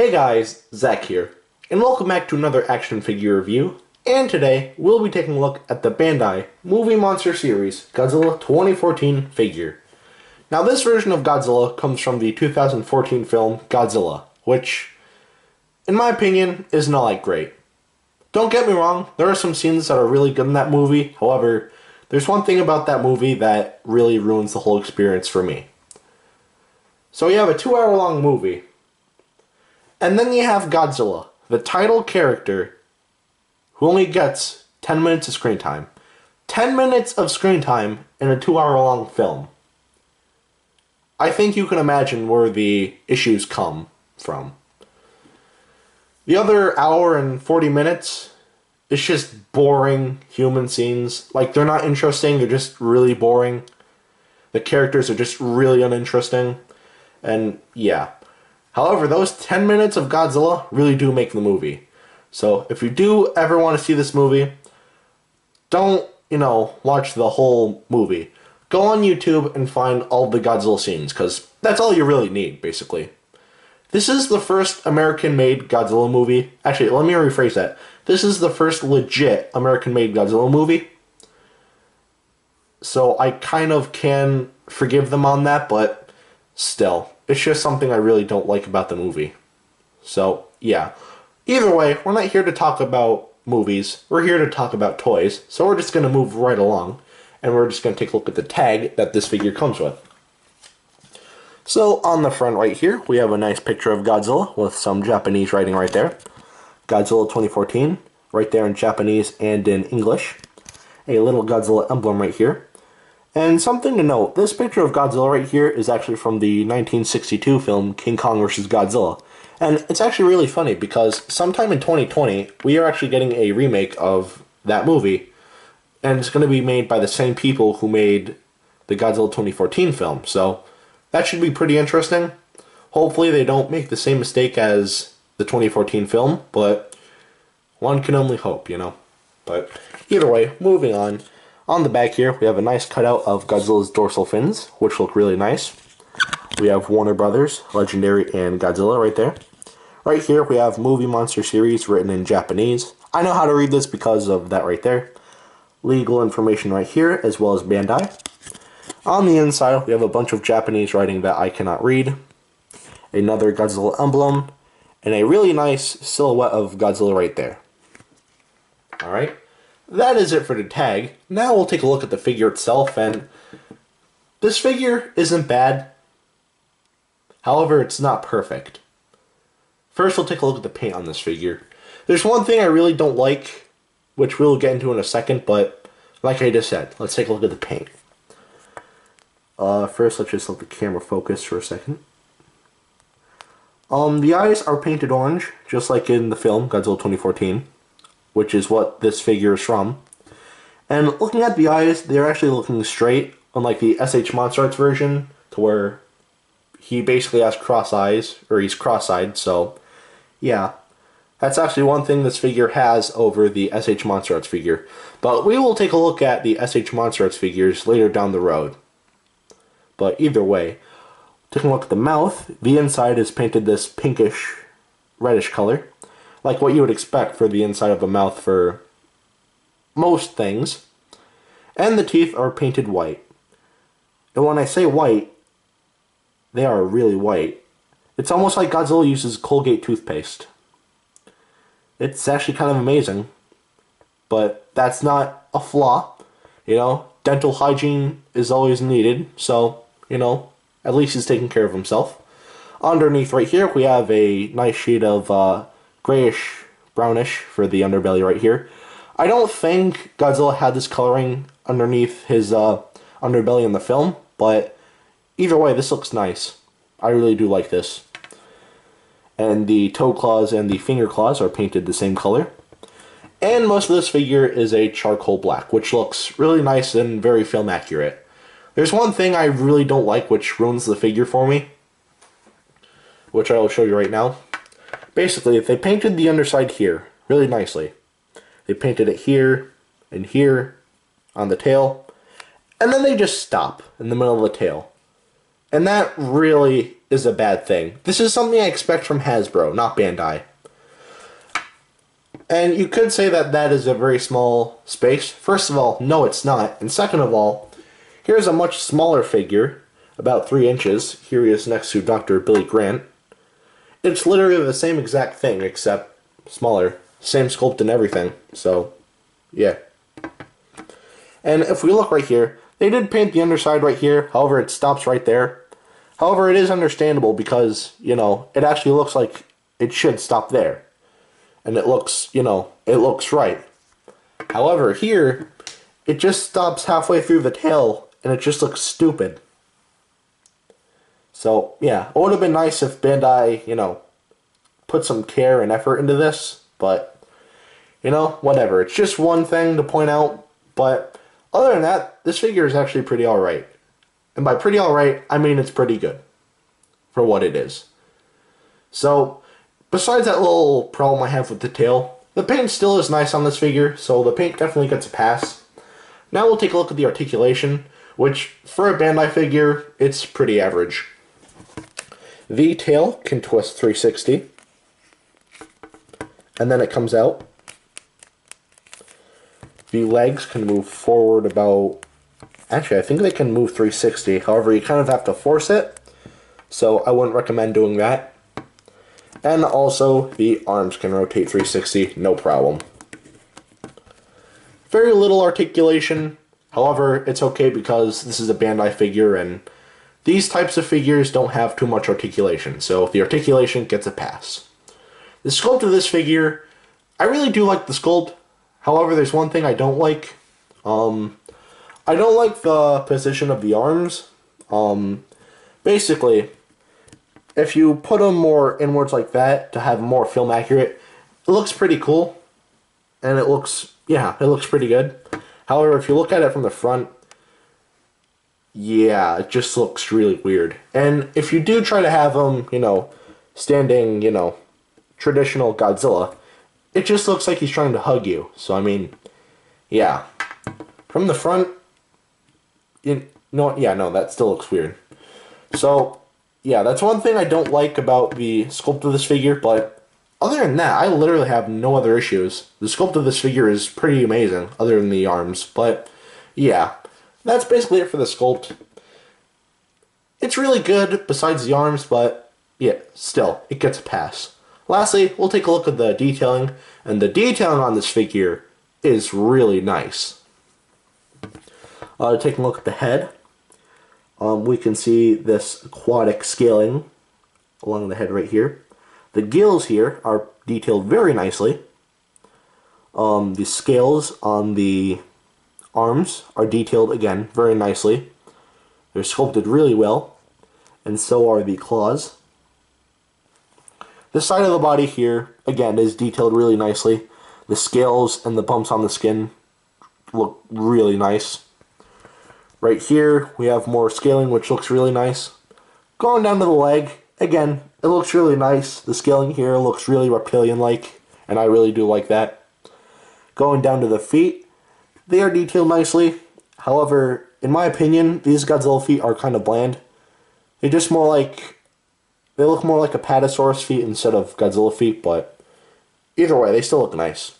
Hey guys, Zach here, and welcome back to another action figure review, and today we'll be taking a look at the Bandai Movie Monster Series Godzilla 2014 figure. Now this version of Godzilla comes from the 2014 film Godzilla, which, in my opinion, is not like great. Don't get me wrong, there are some scenes that are really good in that movie, however, there's one thing about that movie that really ruins the whole experience for me. So you have a 2-hour-long movie, and then you have Godzilla, the title character, who only gets 10 minutes of screen time. 10 minutes of screen time in a 2-hour-long film. I think you can imagine where the issues come from. The other hour and 40 minutes is just boring human scenes. Like, they're not interesting, they're just really boring. The characters are just really uninteresting. And yeah. However, those 10 minutes of Godzilla really do make the movie. So if you do ever want to see this movie, don't, watch the whole movie. Go on YouTube and find all the Godzilla scenes, because that's all you really need, basically. This is the first American-made Godzilla movie. Actually, let me rephrase that. This is the first legit American-made Godzilla movie. So I kind of can forgive them on that, but still, it's just something I really don't like about the movie. So, yeah. Either way, we're not here to talk about movies. We're here to talk about toys. So we're just going to move right along. And we're just going to take a look at the tag that this figure comes with. So, on the front right here, we have a nice picture of Godzilla with some Japanese writing right there. Godzilla 2014, right there in Japanese and in English. A little Godzilla emblem right here. And something to note, this picture of Godzilla right here is actually from the 1962 film King Kong vs. Godzilla. And it's actually really funny because sometime in 2020, we are actually getting a remake of that movie. And it's going to be made by the same people who made the Godzilla 2014 film. So that should be pretty interesting. Hopefully they don't make the same mistake as the 2014 film, but one can only hope, But either way, moving on. On the back here, we have a nice cutout of Godzilla's dorsal fins, which look really nice. We have Warner Brothers, Legendary, and Godzilla right there. Right here, we have Movie Monster Series written in Japanese. I know how to read this because of that right there. Legal information right here, as well as Bandai. On the inside, we have a bunch of Japanese writing that I cannot read. Another Godzilla emblem, and a really nice silhouette of Godzilla right there. Alright. That is it for the tag. Now we'll take a look at the figure itself, and this figure isn't bad. However, it's not perfect. First, we'll take a look at the paint on this figure. There's one thing I really don't like, which we'll get into in a second, but like I just said, let's take a look at the paint. First, let's just let the camera focus for a second. The eyes are painted orange, just like in the film, Godzilla 2014. Which is what this figure is from. And looking at the eyes, they're actually looking straight, unlike the SH Monster Arts version, to where he basically has cross eyes, or he's cross-eyed, so yeah. That's actually one thing this figure has over the SH Monster Arts figure. But we will take a look at the SH Monster Arts figures later down the road. But either way, taking a look at the mouth, the inside is painted this pinkish, reddish color. Like what you would expect for the inside of a mouth for most things. And the teeth are painted white. And when I say white, they are really white. It's almost like Godzilla uses Colgate toothpaste. It's actually kind of amazing. But that's not a flaw. Dental hygiene is always needed. So, at least he's taking care of himself. Underneath right here, we have a nice shade of grayish, brownish for the underbelly right here. I don't think Godzilla had this coloring underneath his underbelly in the film, but either way, this looks nice. I really do like this. And the toe claws and the finger claws are painted the same color. And most of this figure is a charcoal black, which looks really nice and very film accurate. There's one thing I really don't like which ruins the figure for me, which I will show you right now. Basically, if they painted the underside here really nicely, they painted it here and here on the tail, and then they just stop in the middle of the tail. And that really is a bad thing. This is something I expect from Hasbro, not Bandai. And you could say that that is a very small space. First of all, no it's not. And second of all, here's a much smaller figure, about 3 inches. Here he is next to Dr. Billy Grant. It's literally the same exact thing, except smaller. Same sculpt and everything. So, yeah. And if we look right here, they did paint the underside right here. However, it stops right there. However, it is understandable because, you know, it actually looks like it should stop there. And it looks, you know, it looks right. However, here, it just stops halfway through the tail, and it just looks stupid. So, yeah, it would have been nice if Bandai, you know, put some care and effort into this, but, you know, whatever. It's just one thing to point out, but other than that, this figure is actually pretty alright. And by pretty alright, I mean it's pretty good for what it is. So, besides that little problem I have with the tail, the paint still is nice on this figure, so the paint definitely gets a pass. Now we'll take a look at the articulation, which, for a Bandai figure, it's pretty average. The tail can twist 360, and then it comes out. The legs can move forward about... Actually, I think they can move 360, however, you kind of have to force it, so I wouldn't recommend doing that. And also, the arms can rotate 360, no problem. Very little articulation, however, it's okay because this is a Bandai figure, and these types of figures don't have too much articulation, so the articulation gets a pass. The sculpt of this figure, I really do like the sculpt, however, there's one thing I don't like. I don't like the position of the arms. Basically, if you put them more inwards like that to have more film accurate, it looks pretty cool. And it looks, yeah, it looks pretty good. However, if you look at it from the front, yeah, it just looks really weird. And if you do try to have them, you know, standing, you know, traditional Godzilla, it just looks like he's trying to hug you. So, I mean, yeah. From the front, no, that still looks weird. So, yeah, that's one thing I don't like about the sculpt of this figure, but other than that, I literally have no other issues. The sculpt of this figure is pretty amazing, other than the arms, but yeah, that's basically it for the sculpt. It's really good besides the arms, but yeah, still, it gets a pass. Lastly, we'll take a look at the detailing, and the detailing on this figure is really nice. Taking a look at the head, we can see this aquatic scaling along the head right here. The gills here are detailed very nicely. The scales on the arms are detailed again very nicely. They're sculpted really well, and so are the claws. The side of the body here, again, is detailed really nicely. The scales and the bumps on the skin look really nice. Right here, we have more scaling, which looks really nice. Going down to the leg, again, it looks really nice. The scaling here looks really reptilian-like, and I really do like that. Going down to the feet, they are detailed nicely. However, in my opinion, these Godzilla feet are kind of bland. They're just more like... They look more like a Patasaurus feet instead of Godzilla feet, but either way, they still look nice.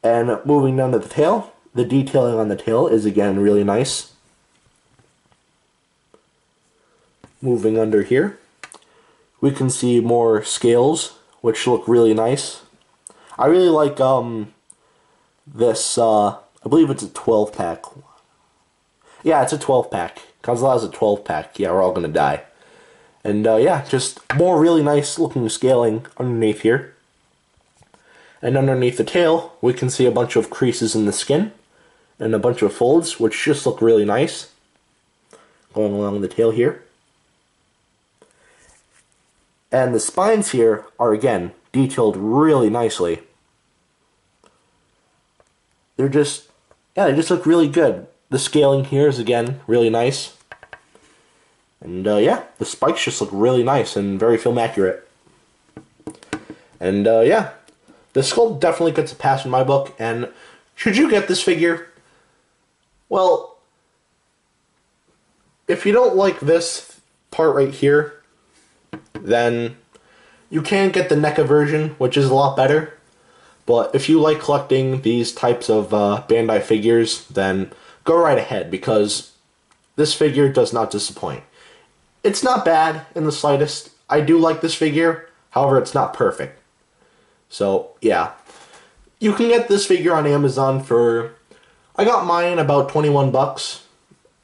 And moving down to the tail, the detailing on the tail is again really nice. Moving under here, we can see more scales, which look really nice. I really like this, I believe it's a 12-pack. Yeah, it's a 12-pack. Godzilla has a 12-pack. Yeah, we're all gonna die. And yeah, just more really nice looking scaling underneath here. And underneath the tail, we can see a bunch of creases in the skin and a bunch of folds, which just look really nice. Going along the tail here. And the spines here are, again, detailed really nicely. They're just, yeah, they just look really good. The scaling here is, again, really nice. And yeah, the spikes just look really nice and very film accurate. And yeah, the sculpt definitely gets a pass in my book. And should you get this figure? Well, if you don't like this part right here, then you can get the NECA version, which is a lot better. But if you like collecting these types of Bandai figures, then go right ahead, because this figure does not disappoint. It's not bad in the slightest. I do like this figure, however, it's not perfect. So, yeah. You can get this figure on Amazon for... I got mine about 21 bucks.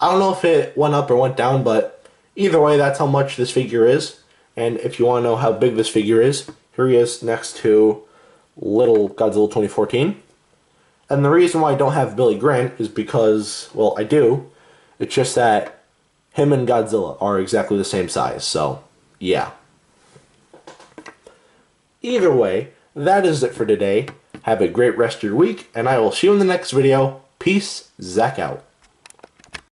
I don't know if it went up or went down, but either way, that's how much this figure is. And if you want to know how big this figure is, here he is next to little Godzilla 2014. And the reason why I don't have Billy Grant is because, well, I do. It's just that him and Godzilla are exactly the same size, so yeah. Either way, that is it for today. Have a great rest of your week, and I will see you in the next video. Peace, Zach out.